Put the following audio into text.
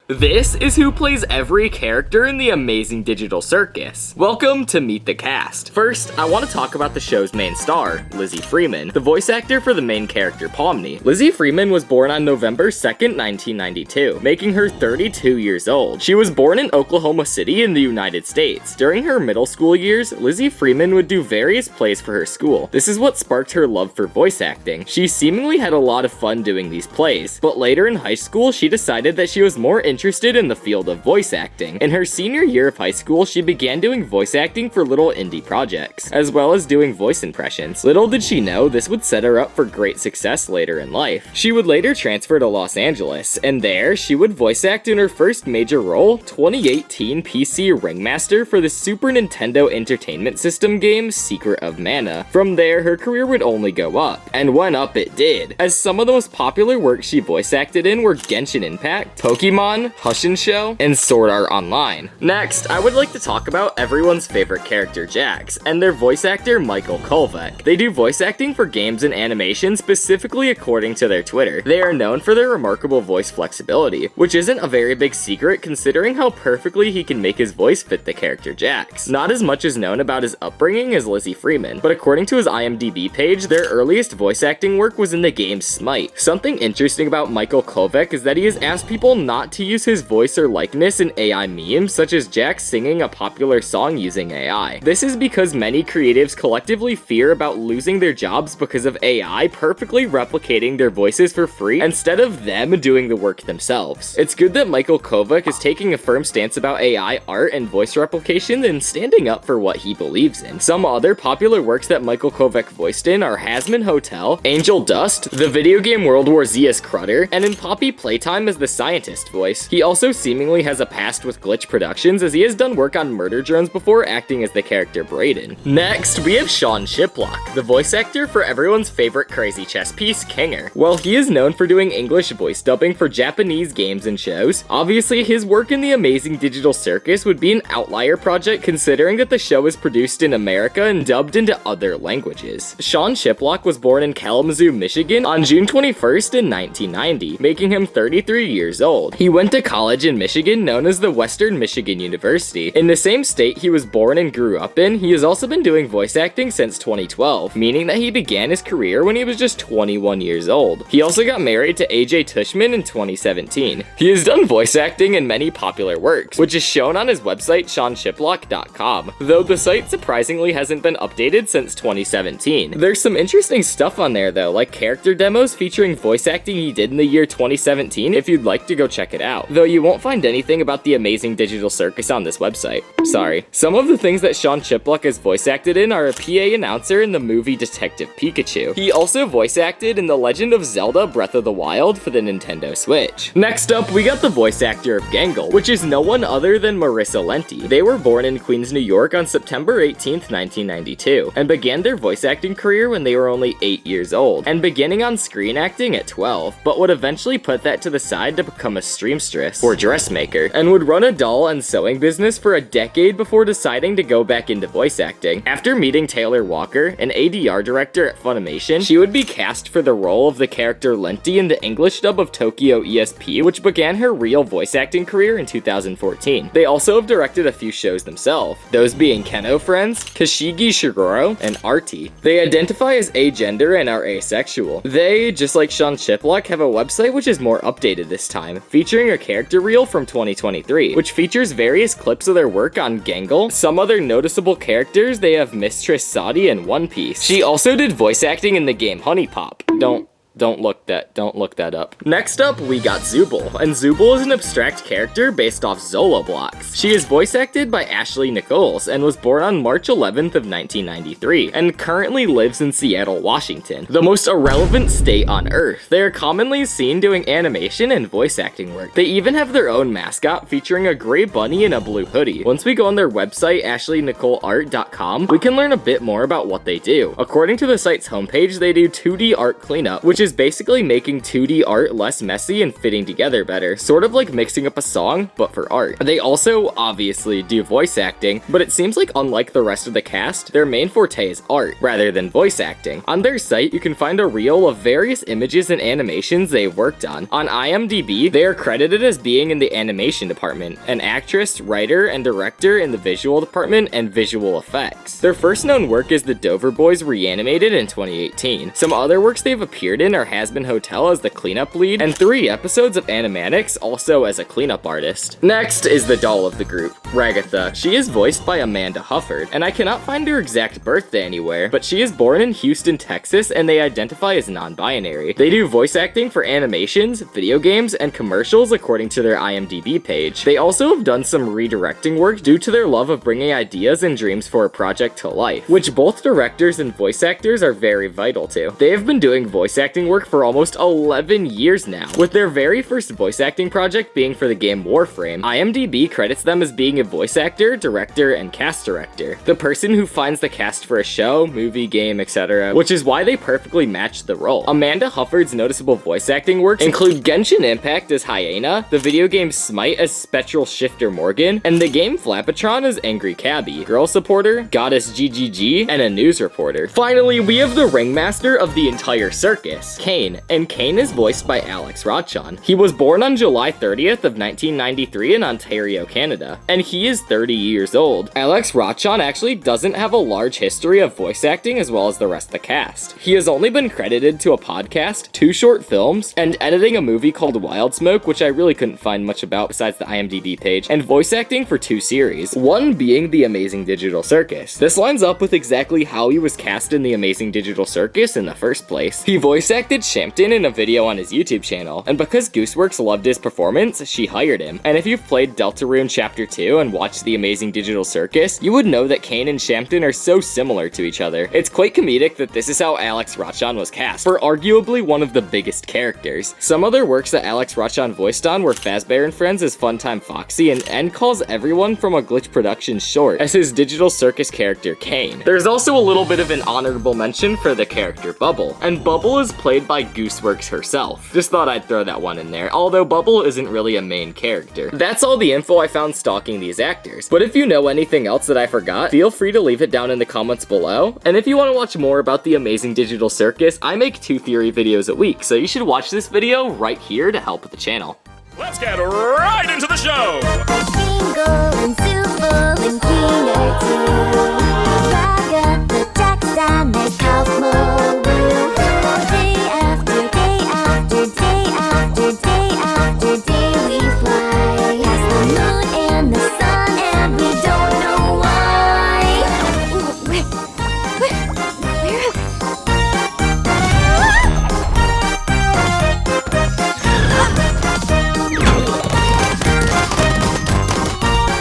This is who plays every character in the amazing digital circus. Welcome to Meet the Cast. First, I want to talk about the show's main star, Lizzie Freeman, the voice actor for the main character Pomni. Lizzie Freeman was born on November 2nd, 1992, making her 32 years old. She was born in Oklahoma City in the United States. During her middle school years, Lizzie Freeman would do various plays for her school. This is what sparked her love for voice acting. She seemingly had a lot of fun doing these plays, but later in high school, she decided that she was more interested in the field of voice acting. In her senior year of high school, she began doing voice acting for little indie projects, as well as doing voice impressions. Little did she know this would set her up for great success later in life. She would later transfer to Los Angeles, and there, she would voice act in her first major role, 2018 PC Ringmaster for the Super Nintendo Entertainment System game Secret of Mana. From there, her career would only go up, and when up it did, as some of the most popular works she voice acted in were Genshin Impact, Pokemon, Hushin Show, and Sword Art Online. Next, I would like to talk about everyone's favorite character, Jax, and their voice actor, Michael Kovach. They do voice acting for games and animation, specifically according to their Twitter. They are known for their remarkable voice flexibility, which isn't a very big secret considering how perfectly he can make his voice fit the character Jax. Not as much is known about his upbringing as Lizzie Freeman, but according to his IMDb page, their earliest voice acting work was in the game Smite. Something interesting about Michael Kovach is that he has asked people not to use his voice or likeness in AI memes, such as Jax singing a popular song using AI. This is because many creatives collectively fear about losing their jobs because of AI perfectly replicating their voices for free instead of them doing the work themselves. It's good that Michael Kovach is taking a firm stance about AI art and voice replication and standing up for what he believes in. Some other popular works that Michael Kovach voiced in are Hazman Hotel, Angel Dust, the video game World War Z as Crutter, and in Poppy Playtime as the scientist voice. He also seemingly has a past with Glitch Productions as he has done work on Murder Drones before acting as the character Brayden. Next, we have Sean Shiplock, the voice actor for everyone's favorite crazy chess piece, Kinger. While he is known for doing English voice dubbing for Japanese games and shows, obviously his work in the amazing digital circus would be an outlier project considering that the show is produced in America and dubbed into other languages. Sean Shiplock was born in Kalamazoo, Michigan on June 21st in 1990, making him 33 years old. He went to college in Michigan known as the Western Michigan University. In the same state he was born and grew up in, he has also been doing voice acting since 2012, meaning that he began his career when he was just 21 years old. He also got married to AJ Tushman in 2017. He has done voice acting in many popular works, which is shown on his website SeanShiplock.com, though the site surprisingly hasn't been updated since 2017. There's some interesting stuff on there though, like character demos featuring voice acting he did in the year 2017 if you'd like to go check it out, though you won't find anything about the amazing digital circus on this website. Sorry. Some of the things that Sean Shiplock has voice acted in are a PA announcer in the movie Detective Pikachu. He also voice acted in The Legend of Zelda Breath of the Wild for the Nintendo Switch. Next up, we got the voice actor of Gangle, which is no one other than Marissa Lenti. They were born in Queens, New York on September 18th, 1992, and began their voice acting career when they were only 8 years old, and beginning on screen acting at 12, but would eventually put that to the side to become a streamstress or dressmaker, and would run a doll and sewing business for a decade before deciding to go back into voice acting. After meeting Taylor Walker, an ADR director at Funimation, she would be cast for the role of the character Lenti in the English dub of Tokyo ESP, which began her real voice acting career in 2014. They also have directed a few shows themselves, those being Keno Friends, Kashigi Shigoro, and Artie. They identify as agender and are asexual. They, just like Sean Shiplock, have a website which is more updated this time, featuring a character reel from 2023, which features various clips of their work on Gangle. Some other noticeable characters, they have Mistress Sadi and One Piece. She also did voice acting in the game Honey Pop. Don't look that up. Next up, we got Zubal, and Zubal is an abstract character based off Zola blocks. She is voice acted by Ashley Nichols and was born on March 11th of 1993 and currently lives in Seattle, Washington, the most irrelevant state on Earth. They are commonly seen doing animation and voice acting work. They even have their own mascot featuring a gray bunny and a blue hoodie. Once we go on their website, ashleynicoleart.com, we can learn a bit more about what they do. According to the site's homepage, they do 2D art cleanup, which is is basically making 2D art less messy and fitting together better, sort of like mixing up a song, but for art. They also obviously do voice acting, but it seems like unlike the rest of the cast, their main forte is art, rather than voice acting. On their site, you can find a reel of various images and animations they've worked on. On IMDb, they are credited as being in the animation department, an actress, writer, and director in the visual department and visual effects. Their first known work is The Dover Boys Reanimated in 2018. Some other works they've appeared in are Hazbin Hotel as the cleanup lead, and 3 episodes of Animaniacs also as a cleanup artist. Next is the doll of the group, Ragatha. She is voiced by Amanda Hufford, and I cannot find her exact birthday anywhere, but she is born in Houston, Texas, and they identify as non-binary. They do voice acting for animations, video games, and commercials according to their IMDb page. They also have done some redirecting work due to their love of bringing ideas and dreams for a project to life, which both directors and voice actors are very vital to. They have been doing voice acting work for almost 11 years now, with their very first voice acting project being for the game Warframe. IMDb credits them as being a voice actor, director, and cast director. The person who finds the cast for a show, movie, game, etc., which is why they perfectly matched the role. Amanda Hufford's noticeable voice acting works include Genshin Impact as Hyena, the video game Smite as Spectral Shifter Morgan, and the game Flapatron as Angry Cabbie, girl supporter, goddess GGG, and a news reporter. Finally, we have the ringmaster of the entire circus, Caine, and Caine is voiced by Alex Rochon. He was born on July 30th of 1993 in Ontario, Canada, and he is 30 years old. Alex Rochon actually doesn't have a large history of voice acting as well as the rest of the cast. He has only been credited to a podcast, 2 short films, and editing a movie called Wild Smoke, which I really couldn't find much about besides the IMDb page, and voice acting for 2 series, one being The Amazing Digital Circus. This lines up with exactly how he was cast in The Amazing Digital Circus in the first place. He voice acted Shampton in a video on his YouTube channel, and because Gooseworks loved his performance, she hired him. And if you've played Deltarune Chapter 2 and watched The Amazing Digital Circus, you would know that Caine and Shampton are so similar to each other. It's quite comedic that this is how Alex Rochon was cast, for arguably one of the biggest characters. Some other works that Alex Rochon voiced on were Fazbear and Friends as Funtime Foxy, and N calls everyone from a Glitch Productions short as his Digital Circus character Caine. There's also a little bit of an honorable mention for the character Bubble, and Bubble is played by Gooseworks herself. Just thought I'd throw that one in there, although Bubble isn't really a main character. That's all the info I found stalking these actors, but if you know anything else that I forgot, feel free to leave it down in the comments below. And if you want to watch more about the Amazing Digital Circus, I make 2 theory videos a week, so you should watch this video right here to help with the channel. Let's get right